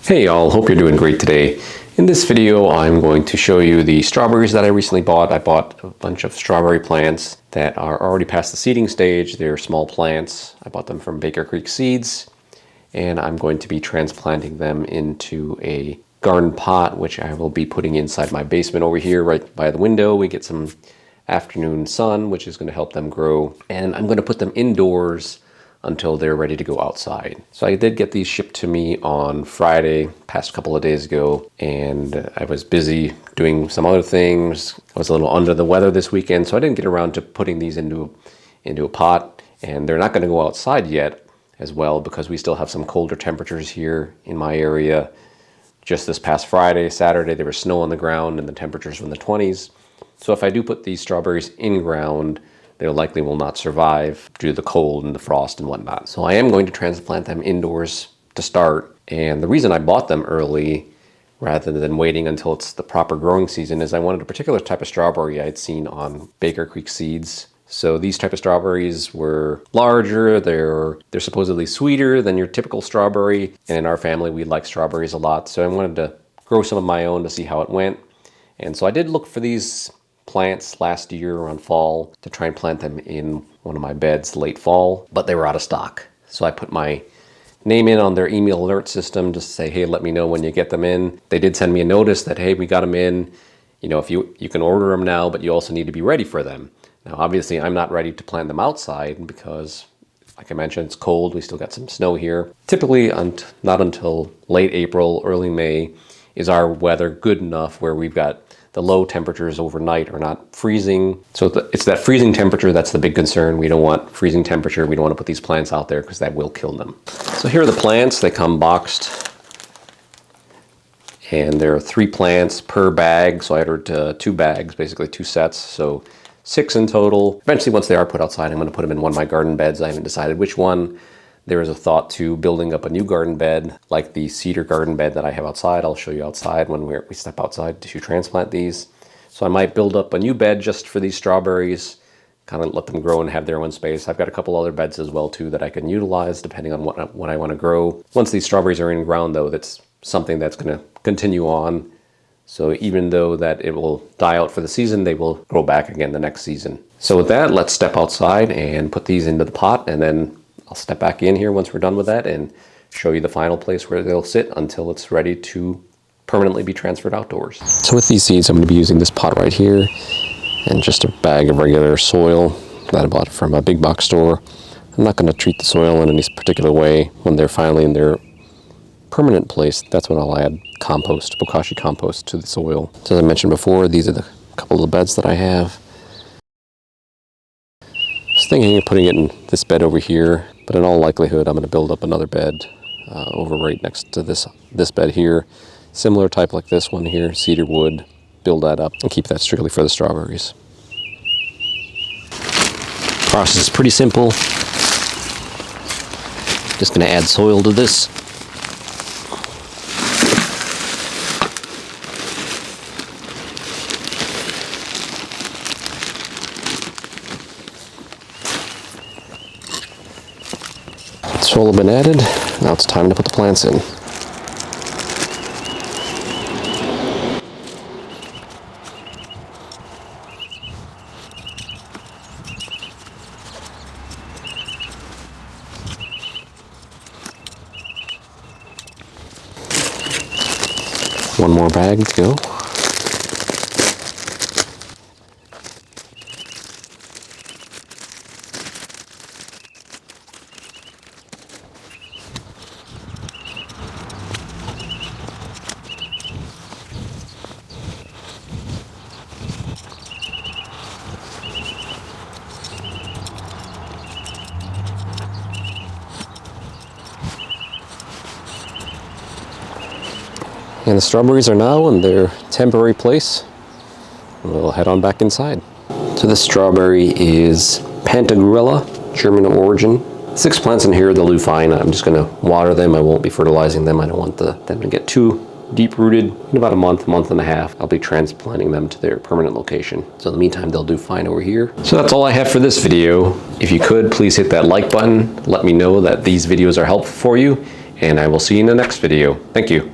Hey y'all, hope you're doing great today. In this video, I'm going to show you the strawberries that I recently bought. I bought a bunch of strawberry plants that are already past the seeding stage. They're small plants. I bought them from Baker Creek Seeds, and I'm going to be transplanting them into a garden pot, which I will be putting inside my basement over here right by the window. We get some afternoon sun, which is going to help them grow. And I'm going to put them indoors until they're ready to go outside. So I did get these shipped to me on Friday, past couple of days ago, and I was busy doing some other things. I was a little under the weather this weekend, so I didn't get around to putting these into a pot, and they're not going to go outside yet as well because we still have some colder temperatures here in my area. Just this past Friday, Saturday, there was snow on the ground and the temperatures were in the 20s. So if I do put these strawberries in ground, they likely will not survive due to the cold and the frost and whatnot. So I am going to transplant them indoors to start. And the reason I bought them early rather than waiting until it's the proper growing season is I wanted a particular type of strawberry I had seen on Baker Creek Seeds. So these type of strawberries were larger, they're supposedly sweeter than your typical strawberry. And in our family, we like strawberries a lot. So I wanted to grow some of my own to see how it went. And so I did look for these plants last year around fall to try and plant them in one of my beds late fall, but they were out of stock. So I put my name in on their email alert system just to say, hey, let me know when you get them in. They did send me a notice that, hey, we got them in. You know, if you can order them now, but you also need to be ready for them. Now, obviously, I'm not ready to plant them outside because, like I mentioned, it's cold. We still got some snow here. Typically, not until late April, early May is our weather good enough where we've got the low temperatures overnight are not freezing. So it's that freezing temperature that's the big concern. We don't want freezing temperature. We don't want to put these plants out there because that will kill them. So here are the plants. They come boxed. And there are 3 plants per bag. So I ordered 2 bags, basically 2 sets. So 6 in total. Eventually, once they are put outside, I'm going to put them in one of my garden beds. I haven't decided which one. There is a thought to building up a new garden bed, like the cedar garden bed that I have outside. I'll show you outside when we step outside to transplant these. So I might build up a new bed just for these strawberries, kind of let them grow and have their own space. I've got a couple other beds as well too that I can utilize depending on what I want to grow. Once these strawberries are in ground though, that's something that's going to continue on. So even though that it will die out for the season, they will grow back again the next season. So with that, let's step outside and put these into the pot, and then I'll step back in here once we're done with that and show you the final place where they'll sit until it's ready to permanently be transferred outdoors. So with these seeds, I'm going to be using this pot right here and just a bag of regular soil that I bought from a big box store. I'm not going to treat the soil in any particular way. When they're finally in their permanent place, that's when I'll add compost, bokashi compost, to the soil. So as I mentioned before, these are the couple of beds that I have. I was thinking of putting it in this bed over here, but in all likelihood, I'm going to build up another bed over right next to this bed here. Similar type like this one here, cedar wood. Build that up and keep that strictly for the strawberries. Process is pretty simple. Just going to add soil to this. Soil has been added. Now it's time to put the plants in. One more bag to go. And the strawberries are now in their temporary place. We'll head on back inside. So this strawberry is Pantagruella, German origin. 6 plants in here, they'll do fine. I'm just going to water them. I won't be fertilizing them. I don't want them to get too deep-rooted. In about a month and a half, I'll be transplanting them to their permanent location. So in the meantime, they'll do fine over here. So that's all I have for this video. If you could, please hit that like button. Let me know that these videos are helpful for you, and I will see you in the next video. Thank you.